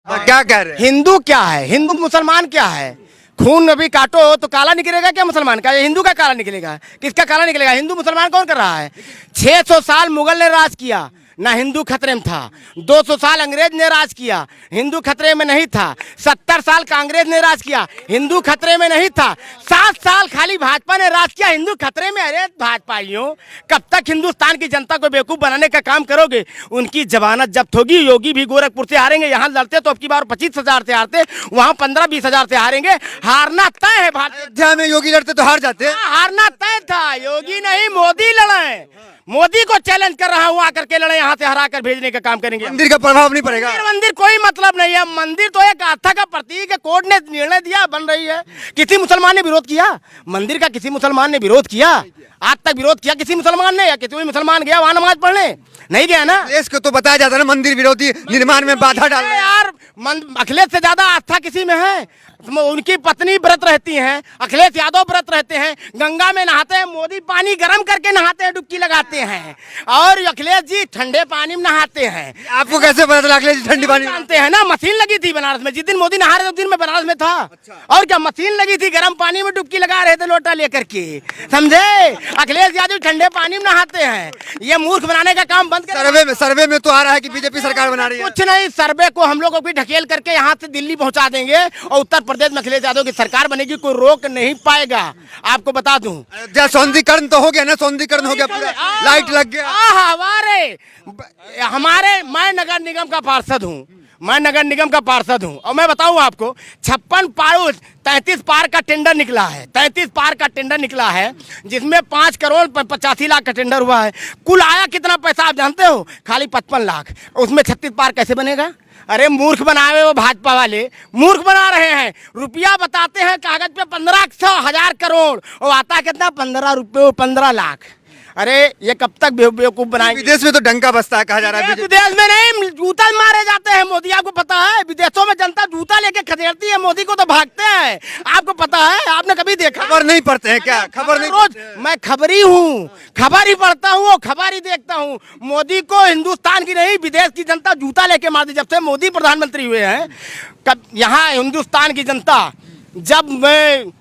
क्या कह रहे हैं? हिंदू क्या है, हिंदू मुसलमान क्या है? खून अभी काटो तो काला निकलेगा क्या मुसलमान का? हिंदू का काला निकलेगा? किसका काला निकलेगा? हिंदू मुसलमान कौन कर रहा है? 600 साल मुगल ने राज किया, ना हिंदू खतरे में था। 200 साल अंग्रेज ने राज किया, हिंदू खतरे में नहीं था। 70 साल कांग्रेस ने राज किया, हिंदू खतरे में नहीं था। 7 साल खाली भाजपा ने राज किया, हिंदू खतरे में। अरे भाजपाइयों, कब तक हिंदुस्तान की जनता को बेवकूफ बनाने का काम करोगे? उनकी जमानत जब्त होगी। योगी भी गोरखपुर से हारेंगे, यहाँ लड़ते तो अब की बार 25,000 से हारते, वहां 15-20 से हारेंगे। हारना तय है। अयोध्या में योगी लड़ते तो हार जाते हैं। हारना तय था। योगी नहीं, मोदी लड़े। मोदी को चैलेंज कर रहा हूँ, आकर के लड़े, यहाँ से हरा कर भेजने का काम करेंगे। मंदिर का प्रभाव नहीं पड़ेगा। मंदिर कोई मतलब नहीं है। मंदिर तो एक आस्था का प्रतीक है। कोर्ट ने निर्णय दिया, बन रही है। किसी मुसलमान ने विरोध किया? मंदिर का किसी मुसलमान ने विरोध किया? आज तक विरोध किया किसी मुसलमान ने? या किसी मुसलमान गया वहां नमाज पढ़ने? नहीं गया ना। देश को तो बताया जाता है ना, मंदिर विरोधी निर्माण में बाधा डाल रहे हैं। यार अखिलेश से ज्यादा आस्था किसी में है? उनकी पत्नी व्रत रहती हैं, अखिलेश यादव व्रत रहते हैं, गंगा में नहाते हैं, मोदी पानी गर्म करके नहाते हैं, डुबकी लगाते हैं, और अखिलेश जी ठंडे पानी में नहाते हैं। आपको कैसे पता चला अखिलेश जी ठंडी पानी जानते हैं ना? मशीन लगी थी बनारस में। जिस दिन मोदी नहा रहे थे उस दिन मैं बनारस में था। और क्या मशीन लगी थी, गर्म पानी में डुबकी लगा रहे थे लोटा लेकर के, समझे? अखिलेश यादव ठंडे पानी में नहाते हैं। ये मूर्ख बनाने का काम बंद कर। सर्वे में तो आ रहा है कि बीजेपी सरकार बना रही है। कुछ नहीं, सर्वे को हम लोग भी ढकेल करके यहाँ से दिल्ली पहुंचा देंगे और उत्तर प्रदेश में अखिलेश यादव की सरकार बनेगी। कोई रोक नहीं पाएगा। आपको बता दूं, अयोध्या सौंदर्यीकरण तो हो गया ना, सौंदर्यीकरण हो गया, पूरा लाइट लग गया। हमारे मैं नगर निगम का पार्षद हूँ, मैं नगर निगम का पार्षद हूँ, और मैं बताऊं आपको 33 पार का टेंडर निकला है। 33 पार का टेंडर निकला है, जिसमें 5 करोड़ 85 लाख का टेंडर हुआ है। कुल आया कितना पैसा आप जानते हो? खाली 55 लाख। उसमें 36 पार कैसे बनेगा? अरे मूर्ख बनाए वो भाजपा वाले, मूर्ख बना रहे हैं। रुपया बताते हैं कागज पे 1500 करोड़, और आता कितना? 15 रुपये 15 लाख। अरे ये कब तक बेवकूफ बनाएंगे? विदेश में तो डंका बसता है, कहा जा रहा है। विदेश में नहीं, जूता मारे जाते हैं मोदी, आपको पता है? विदेशों में जनता जूता लेके खदेड़ती है, मोदी को तो भागते हैं। आपको पता है? आपने कभी देखा? खबर नहीं पढ़ते हैं क्या? खबर नहीं। रोज मैं खबरी हूँ, खबर ही पढ़ता हूँ और खबर ही देखता हूँ। मोदी को हिंदुस्तान की नहीं, विदेश की जनता जूता लेके मारती। जब से मोदी प्रधानमंत्री हुए हैं, कब यहाँ हिंदुस्तान की जनता, जब मैं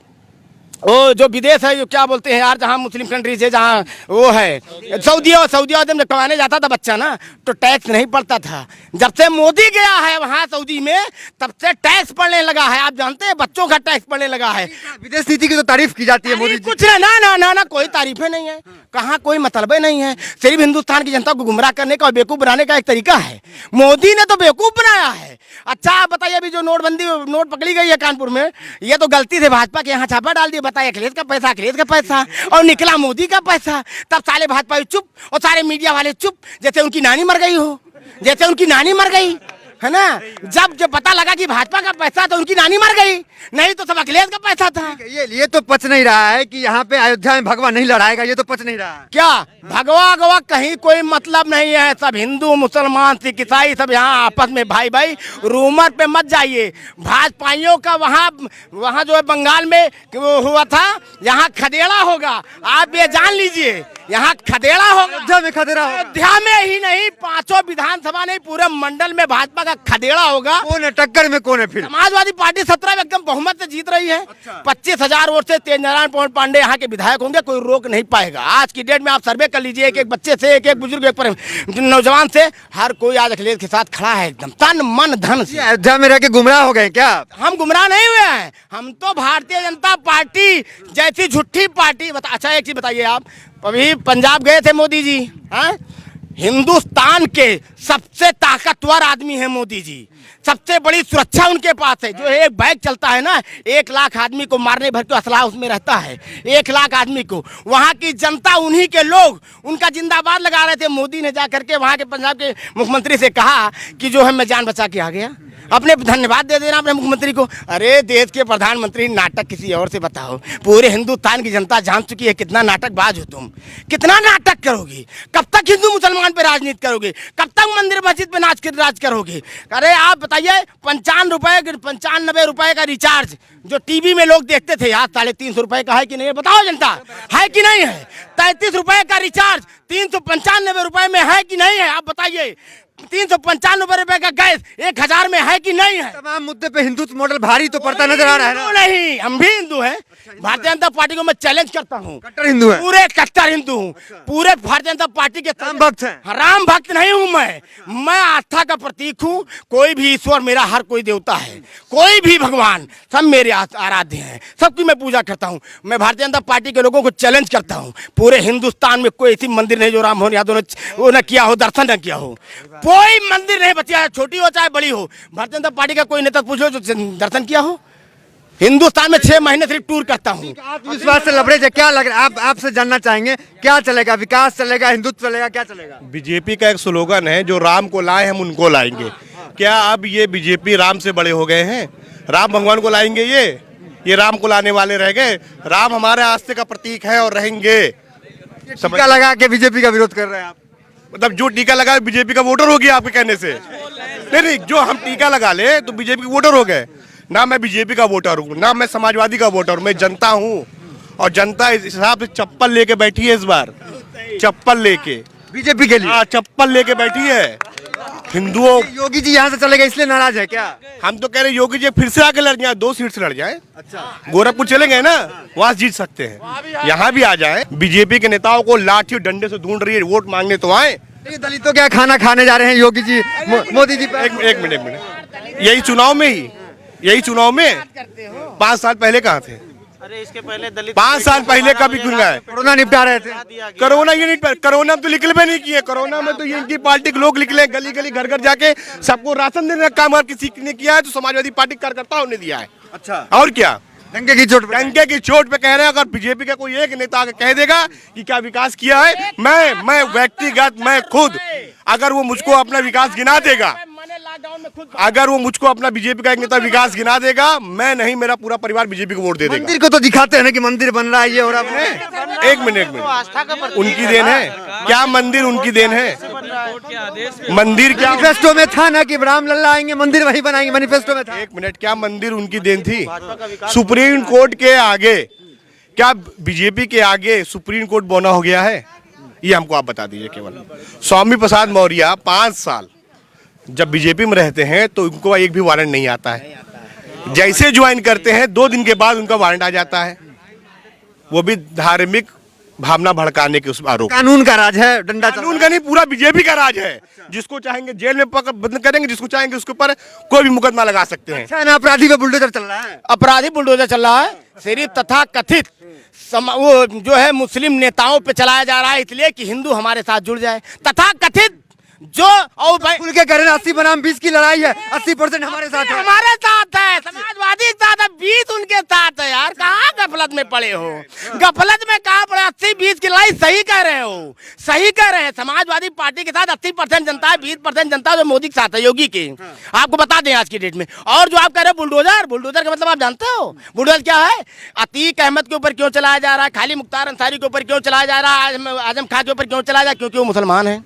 वो जो विदेश है, जो क्या बोलते हैं यार, जहाँ मुस्लिम कंट्रीज है, जहाँ वो है सऊदी अरब में कमाने जाता था बच्चा ना, तो टैक्स नहीं पड़ता था। जब से मोदी गया है वहाँ सऊदी में, तब से टैक्स पड़ने लगा है। आप जानते हैं, बच्चों का टैक्स पड़ने लगा है। विदेश नीति की तो तारीफ की जाती है मोदी जी। कुछ ना ना ना ना, कोई तारीफें नहीं है, कहाँ कोई मतलब नहीं है। सिर्फ हिंदुस्तान की जनता को गुमराह करने का और बेवकूफ बनाने का एक तरीका है। मोदी ने तो बेवकूफ बनाया है। अच्छा आप बताइए, अभी जो नोट पकड़ी गई है कानपुर में, ये तो गलती से भाजपा के यहाँ छापा डाल दिया। बताइए, अखिलेश का पैसा, अखिलेश का पैसा, और निकला मोदी का पैसा। तब सारे भाजपा चुप और सारे मीडिया वाले चुप, जैसे उनकी नानी मर गई हो, जैसे उनकी नानी मर गई है ना। जब पता लगा कि भाजपा का पैसा, तो उनकी नानी मर गई, नहीं तो सब अखिलेश का पैसा था। ये तो पच नहीं रहा है कि यहाँ पे अयोध्या में भगवा नहीं लड़ाएगा। ये तो पच नहीं रहा है। क्या भगवा गवा कहीं कोई मतलब नहीं है। सब हिंदू मुसलमान सिख ईसाई सब यहाँ आपस में भाई भाई। रूमर पे मत जाइए। भाजपाइयों का वहाँ जो है बंगाल में हुआ था, यहाँ खदेड़ा होगा। आप ये जान लीजिए, यहाँ खदेड़ा होगा। अयोध्या में खदेड़ा होगा। अयोध्या में ही नहीं, 5 विधानसभा नहीं, पूरे मंडल में भाजपा का खदेड़ा होगा। कौन है टक्कर में? कौन है फिर? समाजवादी पार्टी 17 में एकदम बहुमत से जीत रही है। 25,000 वोट से तेजनारायण पांडे यहाँ के विधायक होंगे। कोई रोक नहीं पाएगा। आज की डेट में आप सर्वे कर लीजिए, एक बच्चे से, एक बुजुर्ग, एक नौजवान से, हर कोई आज अखिलेश के साथ खड़ा है, एकदम तन मन धन से। अयोध्या में रह के गुमराह हो गए क्या? हम गुमराह नहीं हुए हैं। हम तो भारतीय जनता पार्टी जैसी झूठी पार्टी। अच्छा एक चीज बताइए, आप अभी पंजाब गए थे मोदी जी, हाँ? हिंदुस्तान के सबसे ताकतवर आदमी है मोदी जी। सबसे बड़ी सुरक्षा उनके पास है। जो एक बैग चलता है ना, 1 लाख आदमी को मारने भर के असला उसमें रहता है। 1 लाख आदमी को, वहाँ की जनता, उन्हीं के लोग उनका जिंदाबाद लगा रहे थे। मोदी ने जा करके वहाँ के पंजाब के मुख्यमंत्री से कहा कि जो है मैं जान बचा के आ गया। अपने धन्यवाद दे देना अपने मुख्यमंत्री को। अरे देश के प्रधानमंत्री, नाटक किसी और से बताओ। पूरे हिंदुस्तान की जनता जान चुकी है कितना नाटकबाज हो तुम, कितना नाटक करोगे। कब तक हिंदू मुसलमान पे राजनीति करोगे? कब तक मंदिर मस्जिद पे राज करोगे? अरे आप बताइए, 95 रुपए का रिचार्ज जो टीवी में लोग देखते थे, आज 350 रुपए का है कि नहीं? बताओ जनता, है कि नहीं है? 33 रुपए का रिचार्ज 395 रुपए में है कि नहीं है? आप बताइए। ₹395 का गैस 1000 में है कि नहीं है? तमाम मुद्दे पे हिंदुत्व मॉडल भारी तो पड़ता नजर आ रहा है हिंदू ना। नहीं, हम भी हिंदू हैं। भारतीय जनता पार्टी को मैं चैलेंज करता हूँ, कट्टर हिंदू है, पूरे कट्टर हिंदू हूँ, पूरे भारतीय जनता पार्टी के राम भक्त हैं। राम भक्त नहीं हूँ मैं आस्था का प्रतीक हूँ। कोई भी ईश्वर मेरा, हर कोई देवता है, कोई भी भगवान, सब मेरे आराध्य हैं, सबकी मैं पूजा करता हूँ। मैं भारतीय जनता पार्टी के लोगों को चैलेंज करता हूँ, पूरे हिंदुस्तान में कोई ऐसी मंदिर नहीं जो राम मोहन यादव ने वो न किया हो, दर्शन न किया हो। कोई मंदिर नहीं बचा है, छोटी हो चाहे बड़ी हो। भारतीय जनता पार्टी का कोई नेता पूछ लो जो दर्शन किया हो। हिंदुस्तान में 6 महीने सिर्फ टूर करता हूँ। आत्मविश्वास से लबरेज है, क्या लग रहा है? आप आपसे जानना चाहेंगे क्या चलेगा, विकास चलेगा, हिंदुत्व चलेगा, क्या चलेगा? बीजेपी का एक स्लोगन है, जो राम को लाए हम उनको लाएंगे। क्या अब ये बीजेपी राम से बड़े हो गए हैं? राम भगवान को लाएंगे ये राम को लाने वाले रह गए। राम हमारे आस्थे का प्रतीक है और रहेंगे। टीका लगा के बीजेपी का विरोध कर रहे हैं आप? मतलब जो टीका लगा बीजेपी का वोटर हो गया आपके कहने से? नहीं, जो हम टीका लगा ले तो बीजेपी के वोटर हो गए ना। मैं बीजेपी का वोटर हूँ ना, मैं समाजवादी का वोटर हूँ, मैं जनता हूँ। और जनता इस हिसाब से चप्पल लेके बैठी है इस बार, चप्पल लेके बीजेपी के लिए? हाँ, चप्पल लेके बैठी है। हिंदुओं, योगी जी यहाँ से चले गए इसलिए नाराज है क्या? हम तो कह रहे योगी जी फिर से आके लड़ जाए, 2 सीट से लड़ जाए। अच्छा, गोरखपुर चलेंगे ना, वहाँ जीत सकते हैं, यहाँ भी आ जाए। बीजेपी के नेताओं को लाठी डंडे से ढूंढ रही है, वोट मांगने तो आए। ये दलितों क्या खाना खाने जा रहे हैं योगी जी, मोदी जी पे? एक मिनट, यही चुनाव में 5 साल पहले कहाँ थे? अरे इसके पहले दलित 5 साल पहले कभी क्यों गए? कोरोना निपटा रहे थे। कोरोना ये नहीं, कोरोना तो निकलवे नहीं किए। कोरोना में तो ये इनकी पार्टी के लोग निकले, गली गली घर घर जाके सबको राशन देने का काम अगर किसी ने किया है तो समाजवादी पार्टी कार्यकर्ताओं ने दिया है। अच्छा, और क्या, डंके की चोट पे? डंके की चोट पे कह रहे हैं। अगर बीजेपी का कोई एक नेता आके कह देगा कि क्या विकास किया है, मैं व्यक्तिगत, मैं खुद, अगर वो मुझको अपना विकास गिना देगा, अगर वो मुझको अपना बीजेपी का एक नेता विकास गिना देगा, मैं नहीं, मेरा पूरा परिवार बीजेपी को वोट दे देगा। मंदिर को तो दिखाते हैं ना कि मंदिर बन रहा है, ये हो रहा है। एक मिनट, उनकी देन है क्या? मंदिर उनकी देन है? मंदिर क्या मैनिफेस्टो में था ना कि राम लल्ला आएंगे मंदिर वही बनाएंगे, मैनिफेस्टो में था। एक मिनट, क्या मंदिर उनकी देन थी? सुप्रीम कोर्ट के आगे, क्या बीजेपी के आगे सुप्रीम कोर्ट बना हो गया है? ये हमको आप बता दीजिए केवल। स्वामी प्रसाद मौर्य 5 साल जब बीजेपी में रहते हैं तो उनको एक भी वारंट नहीं आता है। जैसे ज्वाइन करते हैं 2 दिन के बाद उनका वारंट आ जाता है, वो भी धार्मिक भावना भड़काने के उस आरोप। कानून का राज है, डंडा चल कानून का नहीं, पूरा बीजेपी का राज है। जिसको चाहेंगे जेल में पकड़ बंद करेंगे, जिसको चाहेंगे उसके ऊपर कोई भी मुकदमा लगा सकते हैं। अच्छा ना, अपराधी पे बुलडोजर चल रहा है। अपराधी बुलडोजर चल रहा है, सिर्फ तथा कथित वो जो है मुस्लिम नेताओं पे चलाया जा रहा है, इसलिए कि हिंदू हमारे साथ जुड़ जाए। तथा कथित जो और भाई खुल के कह रहे हैं 80 बनाम 20 की लड़ाई है, 80% हमारे साथ है। हमारे साथ है, समाजवादी साथ है, 20 उनके साथ है। यार कहाँ गफलत में पड़े हो? गफलत में कहाँ पड़े? 80-20 की लड़ाई सही कह रहे हो, सही कह रहे हैं। समाजवादी पार्टी के साथ 80% जनता है, 20% जनता जो मोदी के साथ है, योगी के। आपको बता दें आज की डेट में। और जो आप कह रहे हो बुलडोजर का मतलब आप जानते हो बुलडोजर क्या है? अतीक अहमद के ऊपर क्यों चलाया जा रहा है? खाली मुख्तार अंसारी के ऊपर क्यों चलाया जा रहा है? आजम खान के ऊपर क्यों चलाया जा रहा है? क्योंकि वो मुसलमान है।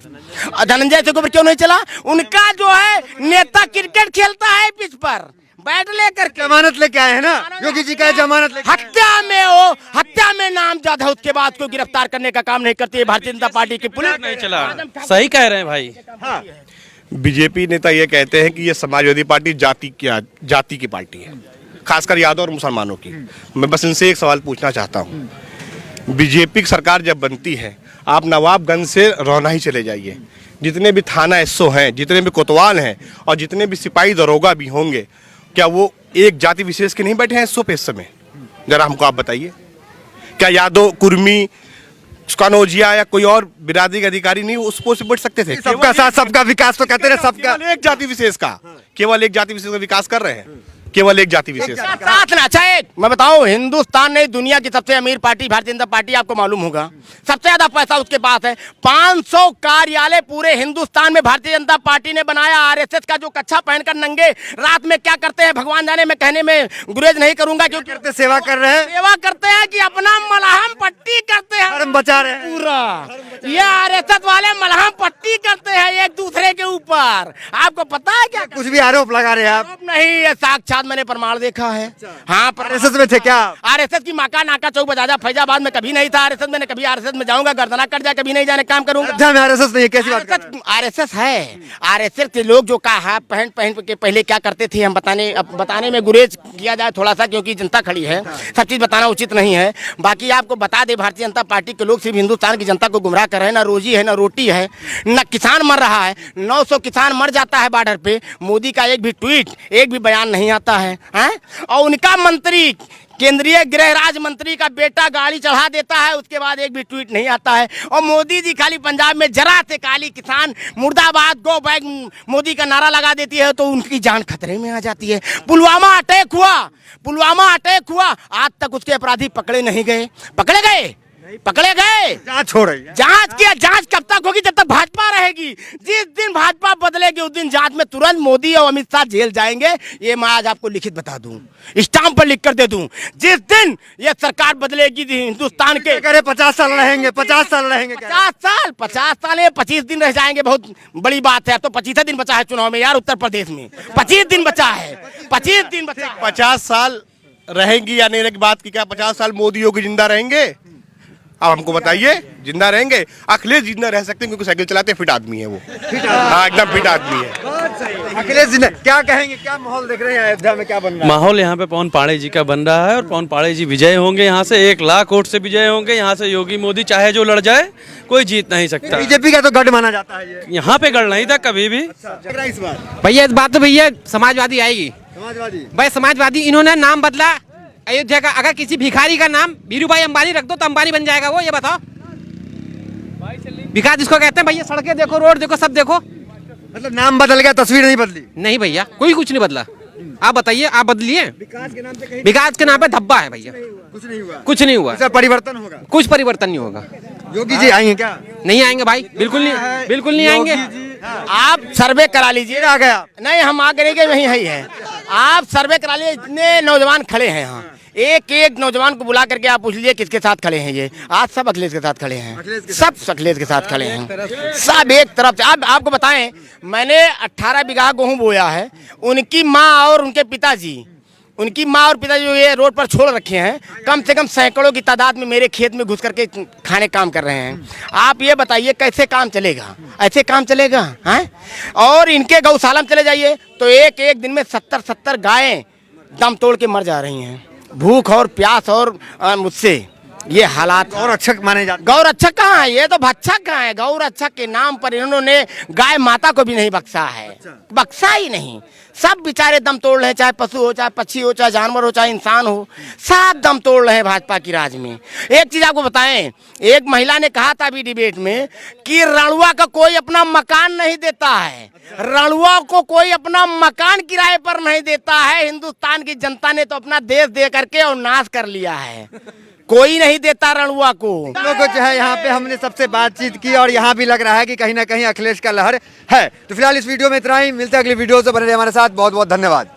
धनंजय के ऊपर क्यों नहीं चला? उनका जो है नेता क्रिकेट खेलता है पिच पर बैट लेकर के। जमानत लेके आए हैं ना योगी जी, का जमानत लेके हत्या में नामजद है, उसके बाद को गिरफ्तार करने का काम नहीं करती है भारतीय जनता पार्टी की पुलिस। नहीं चला, सही कह रहे हैं भाई। बीजेपी नेता ये कहते हैं कि ये समाजवादी पार्टी जाति की पार्टी है, खासकर यादव और मुसलमानों की। मैं बस इनसे एक सवाल पूछना चाहता हूँ। बीजेपी की सरकार जब बनती है, आप नवाबगंज से रोना ही चले जाइए, जितने भी थाना एसओ हैं, जितने भी कोतवाल हैं और जितने भी सिपाही दरोगा भी होंगे, क्या वो एक जाति विशेष के नहीं बैठे हैं एसओ पे इस समय? जरा हमको आप बताइए। क्या यादव, कुर्मी, कनौजिया या कोई और बिरादरी के अधिकारी नहीं उस पोस्ट पे बैठ सकते थे? सबका साथ सबका विकास तो कहते रहे, सबका केवल एक जाति विशेष का, केवल एक जाति विशेष का विकास कर रहे हैं, केवल एक जाति विशेष का। साथ ना अच्छा एक मैं बताऊं, हिंदुस्तान में दुनिया की सबसे अमीर पार्टी भारतीय जनता पार्टी, आपको मालूम होगा। सबसे ज्यादा पैसा उसके पास है। 500 कार्यालय पूरे हिंदुस्तान में भारतीय जनता पार्टी ने बनाया। आरएसएस का जो कच्छा पहनकर नंगे रात में क्या करते हैं भगवान जाने, मैं कहने में गुरेज नहीं करूंगा क्योंकि करते सेवा कर रहे हैं, सेवा करते हैं कि अपना मलहम पट्टी करते हैं, धर्म बचा रहे हैं। पूरा ये आरएसएस वाले मलहम पट्टी करते हैं एक दूसरे के ऊपर। आपको पता है क्या? कुछ भी आरोप लगा रहे हैं आप? नहीं, ये साक्षात बाद मैंने प्रमाण देखा है। हाँ, आरएसएस में थे क्या? आरएसएस की माका नाका चौक बजाजा फैजाबाद में कभी नहीं था आरएसएस। मैंने कभी आरएसएस में जाऊंगा गर्दना कट जाए, कभी नहीं जाने काम करूंगा। अयोध्या में आरएसएस नहीं है, कैसी बात कर रहे हैं? आरएसएस है। आरएसएस के लोग जो कहा पहन पहन के पहले क्या करते थे, हम बताने में गुरेज किया जाए थोड़ा सा, क्योंकि जनता खड़ी है, सब चीज बताना उचित नहीं है। बाकी आपको बता दे, भारतीय जनता पार्टी के लोग सिर्फ हिंदुस्तान की जनता को गुमराह कर रहे हैं। ना रोजी है, ना रोटी है, ना किसान मर रहा है। 900 किसान मर जाता है बॉर्डर पे, मोदी का एक भी ट्वीट, एक भी बयान नहीं आता है, हैं? और उनका मंत्री, केंद्रीय गृह राज्य मंत्री का बेटा गाड़ी चढ़ा देता है, उसके बाद एक भी ट्वीट नहीं आता है। और मोदी जी खाली पंजाब में जरा से काली किसान मुर्दाबाद गो बैक मोदी का नारा लगा देती है तो उनकी जान खतरे में आ जाती है। पुलवामा अटैक हुआ, आज तक उसके अपराधी पकड़े नहीं गए। पकड़े गए। जांच हो रही है। जांच कब तक होगी? जब तक भाजपा रहेगी। जिस दिन भाजपा बदलेगी उस दिन जांच में तुरंत मोदी और अमित शाह जेल जाएंगे। ये मैं आज आपको लिखित बता दूं, स्टाम्प पर लिख कर दे दूं। जिस दिन ये सरकार बदलेगी हिंदुस्तान के, 50 साल रहेंगे, 50 साल रहेंगे। 50 साल में 25 दिन रह जाएंगे, बहुत बड़ी बात है। अब तो 25 दिन बचा है चुनाव में यार, उत्तर प्रदेश में 25 दिन बचा है। 25 दिन बचा है। 50 साल रहेंगी या नहीं, बात की क्या 50 साल मोदी योगी जिंदा रहेंगे? अब हमको बताइए, जिंदा रहेंगे? अखिलेश जिंदा रह सकते हैं क्योंकि साइकिल चलाते फिट आदमी है वो। हाँ, एकदम फिट आदमी है। अखिलेश जी क्या कहेंगे, क्या माहौल देख रहे हैं अयोध्या में, क्या बन रहा है? माहौल यहाँ पे पवन पाड़े जी का बन रहा है और पवन पाड़े जी विजय होंगे। यहाँ से 1 लाख वोट से विजय होंगे। यहाँ से योगी मोदी चाहे जो लड़ जाए, कोई जीत नहीं सकता। बीजेपी का तो गढ़ माना जाता है ये। यहाँ पे गढ़ नहीं था कभी भी। इस बार भैया इस बात तो भैया समाजवादी आएगी। समाजवादी भाई समाजवादी, इन्होंने नाम बदला अयोध्या का। अगर किसी भिखारी का नाम बीरू भाई अंबानी रख दो तो अंबानी बन जाएगा वो, ये बताओ। विकास जिसको कहते हैं भैया, सड़कें देखो, रोड देखो, सब देखो। मतलब नाम बदल गया, तस्वीर नहीं बदली। नहीं भैया, कोई कुछ नहीं बदला। आप बताइए, आप बदलिए। विकास के नाम पे कहीं विकास के नाम पे धब्बा है भैया, कुछ नहीं हुआ। कुछ नहीं हुआ। इसका परिवर्तन होगा? कुछ परिवर्तन नहीं होगा। योगी जी आएंगे क्या? नहीं आएंगे भाई, बिल्कुल नहीं, बिल्कुल नहीं आएंगे। आप सर्वे करा लीजिए। आ गया नहीं, हम आ करेंगे, वही है। आप सर्वे करा लीजिए, इतने नौजवान खड़े हैं यहाँ। एक नौजवान को बुला करके आप पूछ लीजिए किसके साथ खड़े हैं ये। आज सब अखिलेश के साथ खड़े हैं, सब अखिलेश के साथ खड़े हैं, सब एक तरफ से। अब आपको बताएं, मैंने 18 बीघा गेहूं बोया है। उनकी माँ और उनके पिताजी जो ये रोड पर छोड़ रखे हैं, कम से कम सैकड़ों की तादाद में मेरे खेत में घुस करके खाने काम कर रहे हैं। आप ये बताइए कैसे काम चलेगा? ऐसे काम चलेगा हैं? और इनके गौशाला में चले जाइए तो एक दिन में 70 गायें दम तोड़ के मर जा रही हैं, भूख और प्यास और मुझसे ये हालात। और अच्छा माने जाते। गौरक्षक कहाँ है? ये तो भक्षक कहाँ है? गौरक्षक के नाम पर इन्होंने गाय माता को भी नहीं बख्शा है, बख्शा ही नहीं। सब बेचारे दम तोड़ रहे हैं, चाहे पशु हो, चाहे पक्षी हो, चाहे जानवर हो, चाहे इंसान हो, सब दम तोड़ रहे हैं भाजपा की राज में। एक चीज आपको बताएं, एक महिला ने कहा था अभी डिबेट में कि रणुआ का कोई अपना मकान नहीं देता है। रणुआ को कोई अपना मकान किराए पर नहीं देता है। हिंदुस्तान की जनता ने तो अपना देश दे करके और नाश कर लिया है। कोई नहीं देता रणुआ को। लोगों जो है यहाँ पे हमने सबसे बातचीत की और यहाँ भी लग रहा है कि कहीं ना कहीं अखिलेश का लहर है। तो फिलहाल इस वीडियो में इतना ही, मिलते हैं अगली वीडियो से। बने रहिए हमारे साथ। बहुत बहुत धन्यवाद।